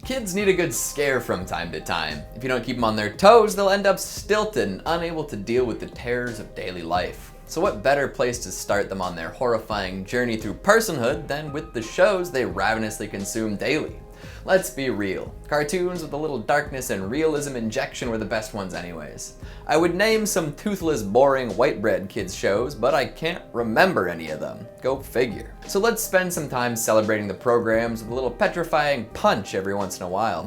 Kids need a good scare from time to time. If you don't keep them on their toes, they'll end up stilted and unable to deal with the terrors of daily life. So what better place to start them on their horrifying journey through personhood than with the shows they ravenously consume daily? Let's be real. Cartoons with a little darkness and realism injection were the best ones anyways. I would name some toothless, boring, white bread kids shows, but I can't remember any of them. Go figure. So let's spend some time celebrating the programs with a little petrifying punch every once in a while,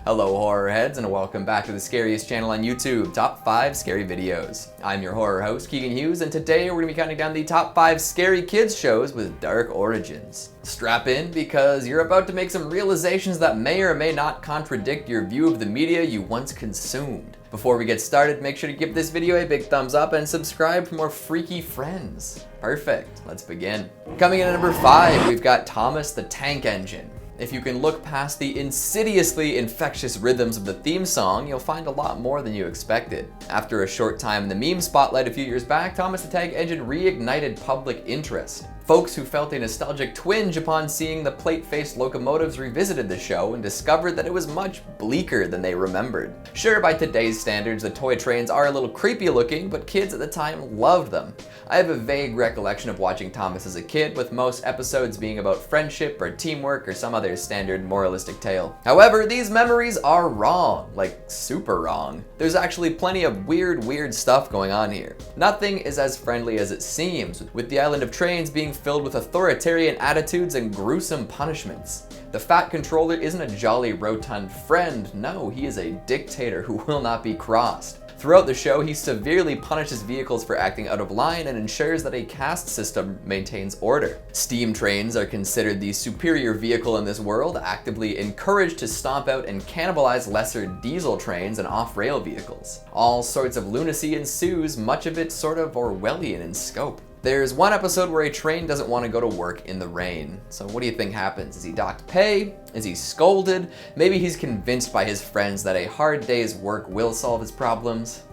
Hello horror heads, and welcome back to the scariest channel on YouTube, Top 5 Scary Videos. I'm your horror host, Keegan Hughes, and today we're going to be counting down the top 5 scary kids shows with dark origins. Strap in, because you're about to make some realizations that may or may not contradict your view of the media you once consumed. Before we get started, make sure to give this video a big thumbs up and subscribe for more freaky friends. Perfect, let's begin. Coming in at number 5, we've got Thomas the Tank Engine. If you can look past the insidiously infectious rhythms of the theme song, you'll find a lot more than you expected. After a short time in the meme spotlight a few years back, Thomas the Tank Engine reignited public interest. Folks who felt a nostalgic twinge upon seeing the plate-faced locomotives revisited the show and discovered that it was much bleaker than they remembered. Sure, by today's standards, the toy trains are a little creepy looking, but kids at the time loved them. I have a vague recollection of watching Thomas as a kid, with most episodes being about friendship or teamwork or some other standard moralistic tale. However, these memories are wrong, like super wrong. There's actually plenty of weird stuff going on here. Nothing is as friendly as it seems, with the island of trains being filled with authoritarian attitudes and gruesome punishments. The fat controller isn't a jolly rotund friend, no, he is a dictator who will not be crossed. Throughout the show, he severely punishes vehicles for acting out of line and ensures that a caste system maintains order. Steam trains are considered the superior vehicle in this world, actively encouraged to stomp out and cannibalize lesser diesel trains and off-rail vehicles. All sorts of lunacy ensues, much of it sort of Orwellian in scope. There's one episode where a train doesn't want to go to work in the rain. So what do you think happens? Is he docked pay? Is he scolded? Maybe he's convinced by his friends that a hard day's work will solve his problems?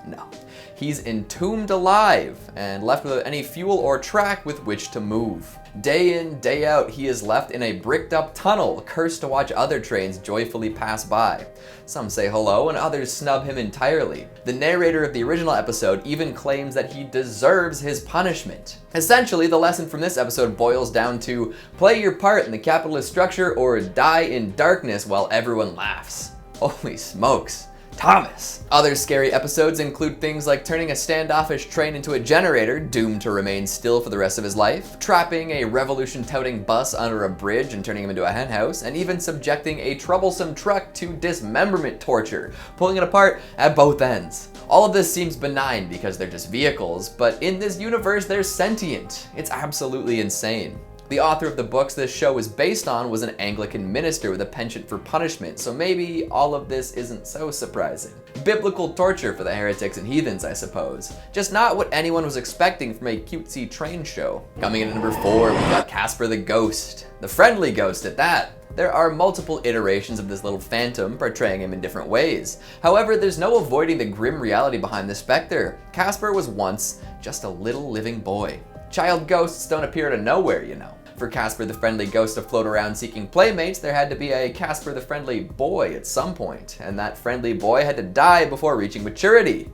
No. He's entombed alive and left without any fuel or track with which to move. Day in, day out, he is left in a bricked up tunnel, cursed to watch other trains joyfully pass by. Some say hello and others snub him entirely. The narrator of the original episode even claims that he deserves his punishment. Essentially, the lesson from this episode boils down to play your part in the capitalist structure or die in darkness while everyone laughs. Holy smokes. Thomas! Other scary episodes include things like turning a standoffish train into a generator, doomed to remain still for the rest of his life, trapping a revolution-touting bus under a bridge and turning him into a henhouse, and even subjecting a troublesome truck to dismemberment torture, pulling it apart at both ends. All of this seems benign because they're just vehicles, but in this universe they're sentient. It's absolutely insane. The author of the books this show is based on was an Anglican minister with a penchant for punishment, so maybe all of this isn't so surprising. Biblical torture for the heretics and heathens, I suppose. Just not what anyone was expecting from a cutesy train show. Coming in at number 4, we got Casper the Ghost. The friendly ghost at that. There are multiple iterations of this little phantom, portraying him in different ways. However, there's no avoiding the grim reality behind the specter. Casper was once just a little living boy. Child ghosts don't appear out of nowhere, you know. For Casper the Friendly Ghost to float around seeking playmates, there had to be a Casper the Friendly Boy at some point, and that friendly boy had to die before reaching maturity.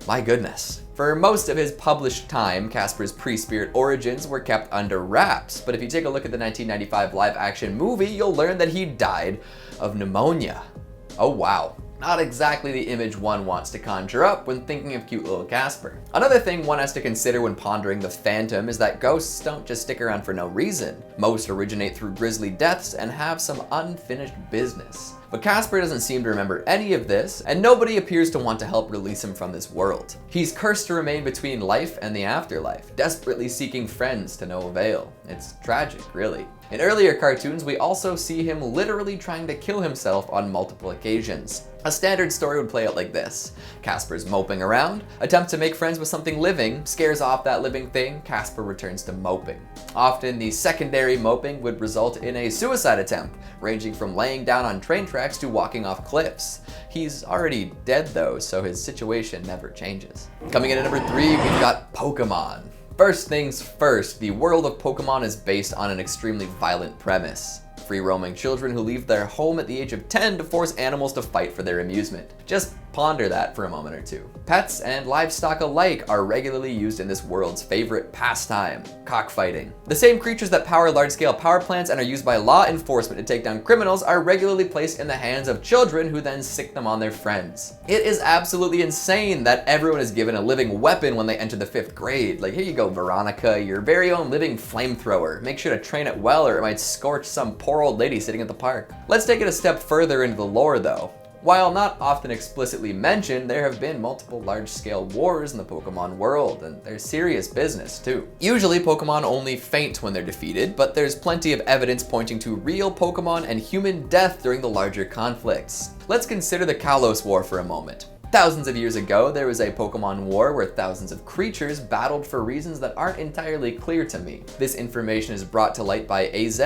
My goodness. For most of his published time, Casper's pre-spirit origins were kept under wraps, but if you take a look at the 1995 live-action movie, you'll learn that he died of pneumonia. Oh wow. Not exactly the image one wants to conjure up when thinking of cute little Casper. Another thing one has to consider when pondering the Phantom is that ghosts don't just stick around for no reason. Most originate through grisly deaths and have some unfinished business. But Casper doesn't seem to remember any of this, and nobody appears to want to help release him from this world. He's cursed to remain between life and the afterlife, desperately seeking friends to no avail. It's tragic, really. In earlier cartoons, we also see him literally trying to kill himself on multiple occasions. A standard story would play out like this. Casper's moping around, attempts to make friends with something living, scares off that living thing, Casper returns to moping. Often the secondary moping would result in a suicide attempt, ranging from laying down on train tracks to walking off cliffs. He's already dead though, so his situation never changes. Coming in at number 3, we've got Pokemon. First things first, the world of Pokemon is based on an extremely violent premise. free-roaming children who leave their home at the age of 10 to force animals to fight for their amusement. Just ponder that for a moment or two. Pets and livestock alike are regularly used in this world's favorite pastime, cockfighting. The same creatures that power large-scale power plants and are used by law enforcement to take down criminals are regularly placed in the hands of children who then sick them on their friends. It is absolutely insane that everyone is given a living weapon when they enter the 5th grade. Like, here you go, Veronica, your very own living flamethrower. Make sure to train it well or it might scorch some poor old lady sitting at the park. Let's take it a step further into the lore though. While not often explicitly mentioned, there have been multiple large-scale wars in the Pokemon world, and they're serious business too. Usually Pokemon only faint when they're defeated, but there's plenty of evidence pointing to real Pokemon and human death during the larger conflicts. Let's consider the Kalos War for a moment. Thousands of years ago, there was a Pokemon war where thousands of creatures battled for reasons that aren't entirely clear to me. This information is brought to light by AZ,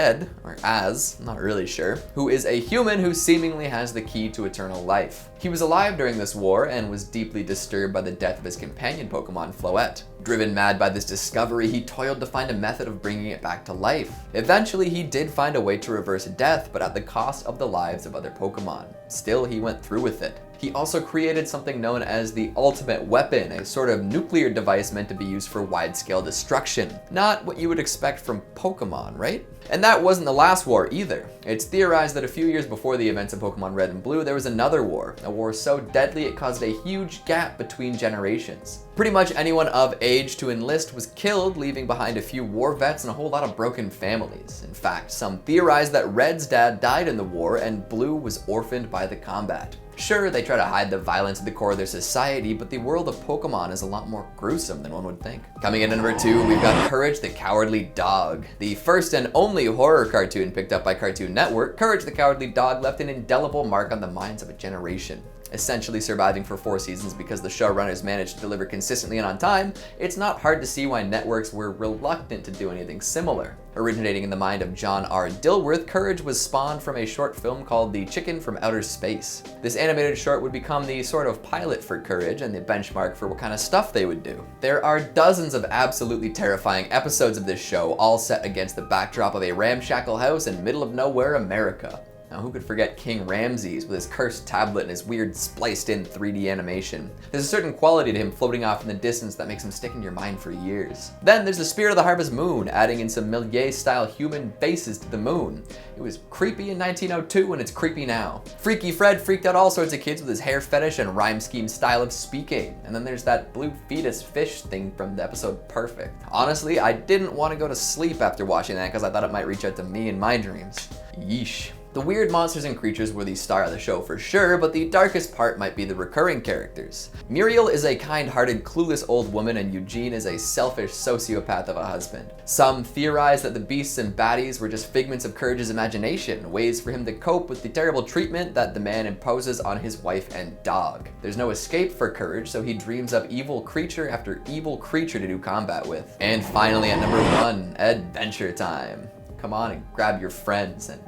or Az, I'm not really sure, who is a human who seemingly has the key to eternal life. He was alive during this war and was deeply disturbed by the death of his companion Pokemon, Floette. Driven mad by this discovery, he toiled to find a method of bringing it back to life. Eventually, he did find a way to reverse death, but at the cost of the lives of other Pokemon. Still, he went through with it. He also created something known as the ultimate weapon, a sort of nuclear device meant to be used for wide-scale destruction. Not what you would expect from Pokemon, right? And that wasn't the last war either. It's theorized that a few years before the events of Pokemon Red and Blue, there was another war, a war so deadly it caused a huge gap between generations. Pretty much anyone of age to enlist was killed, leaving behind a few war vets and a whole lot of broken families. In fact, some theorize that Red's dad died in the war and Blue was orphaned by the combat. Sure, they try to hide the violence at the core of their society, but the world of Pokemon is a lot more gruesome than one would think. Coming in at number 2, we've got Courage the Cowardly Dog. The first and only horror cartoon picked up by Cartoon Network, Courage the Cowardly Dog left an indelible mark on the minds of a generation. Essentially surviving for 4 seasons because the showrunners managed to deliver consistently and on time, it's not hard to see why networks were reluctant to do anything similar. Originating in the mind of John R. Dilworth, Courage was spawned from a short film called The Chicken from Outer Space. This animated short would become the sort of pilot for Courage and the benchmark for what kind of stuff they would do. There are dozens of absolutely terrifying episodes of this show, all set against the backdrop of a ramshackle house in middle of nowhere America. Now, who could forget King Ramses with his cursed tablet and his weird spliced-in 3D animation? There's a certain quality to him floating off in the distance that makes him stick in your mind for years. Then there's the Spirit of the Harvest Moon, adding in some Méliès-style human faces to the moon. It was creepy in 1902 and it's creepy now. Freaky Fred freaked out all sorts of kids with his hair fetish and rhyme scheme style of speaking. And then there's that blue fetus fish thing from the episode Perfect. Honestly, I didn't want to go to sleep after watching that because I thought it might reach out to me in my dreams. Yeesh. The weird monsters and creatures were the star of the show for sure, but the darkest part might be the recurring characters. Muriel is a kind-hearted, clueless old woman, and Eugene is a selfish sociopath of a husband. Some theorize that the beasts and baddies were just figments of Courage's imagination, ways for him to cope with the terrible treatment that the man imposes on his wife and dog. There's no escape for Courage, so he dreams up evil creature after evil creature to do combat with. And finally, at number 1, Adventure Time. Come on and grab your friends and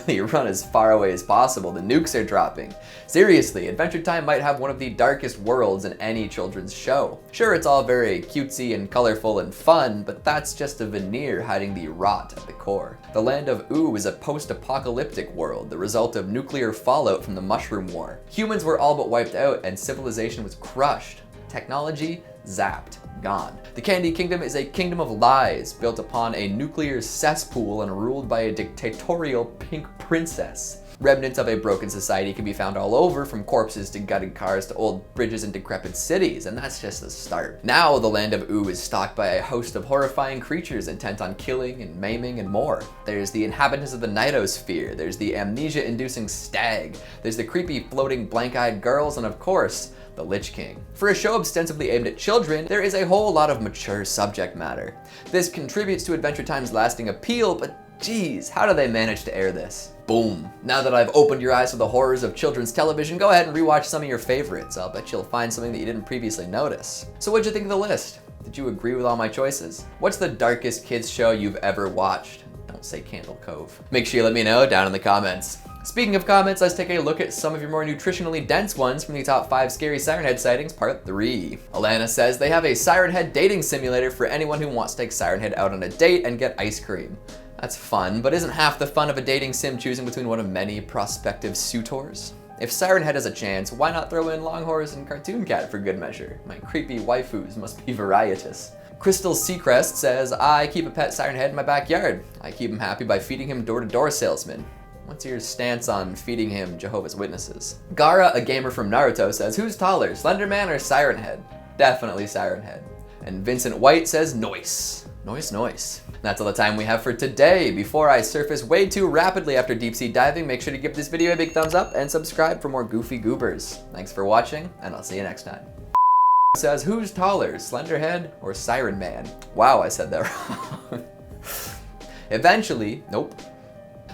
really run as far away as possible. The nukes are dropping. Seriously, Adventure Time might have one of the darkest worlds in any children's show. Sure, it's all very cutesy and colorful and fun, but that's just a veneer hiding the rot at the core. The land of Ooh is a post-apocalyptic world, the result of nuclear fallout from the Mushroom War. Humans were all but wiped out and civilization was crushed. Technology zapped. Gone. The Candy Kingdom is a kingdom of lies, built upon a nuclear cesspool and ruled by a dictatorial pink princess. Remnants of a broken society can be found all over, from corpses to gutted cars to old bridges and decrepit cities, and that's just the start. Now the land of Ooh is stalked by a host of horrifying creatures intent on killing and maiming and more. There's the inhabitants of the Nightosphere, there's the amnesia-inducing stag, there's the creepy floating blank-eyed girls, and of course, the Lich King. For a show ostensibly aimed at children, there is a whole lot of mature subject matter. This contributes to Adventure Time's lasting appeal, but geez, how do they manage to air this? Boom. Now that I've opened your eyes to the horrors of children's television, go ahead and rewatch some of your favorites. I'll bet you'll find something that you didn't previously notice. So what'd you think of the list? Did you agree with all my choices? What's the darkest kids show you've ever watched? Don't say Candle Cove. Make sure you let me know down in the comments. Speaking of comments, let's take a look at some of your more nutritionally dense ones from the top 5 scary siren head sightings, part 3. Alana says they have a siren head dating simulator for anyone who wants to take siren head out on a date and get ice cream. That's fun, but isn't half the fun of a dating sim choosing between one of many prospective suitors? If Siren Head has a chance, why not throw in Longhorse and Cartoon Cat for good measure? My creepy waifus must be varietous. Crystal Seacrest says, I keep a pet Siren Head in my backyard. I keep him happy by feeding him door-to-door salesmen. What's your stance on feeding him Jehovah's Witnesses? Gara, a gamer from Naruto, says, who's taller, Slenderman or Siren Head? Definitely Siren Head. And Vincent White says, noise. Noise, noise. That's all the time we have for today. Before I surface way too rapidly after deep sea diving, make sure to give this video a big thumbs up and subscribe for more goofy goobers. Thanks for watching, and I'll see you next time. Says, who's taller, Slenderhead or Siren Man? Wow, I said that wrong. Eventually, nope.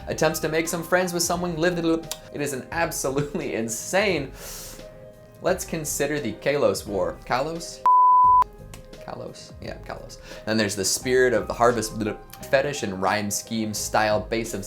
Attempts to make some friends with someone lived in it is an absolutely insane. Let's consider the Kalos War. Kalos? Kalos? Yeah, Kalos. Then there's the spirit of the harvest fetish and rhyme scheme style base of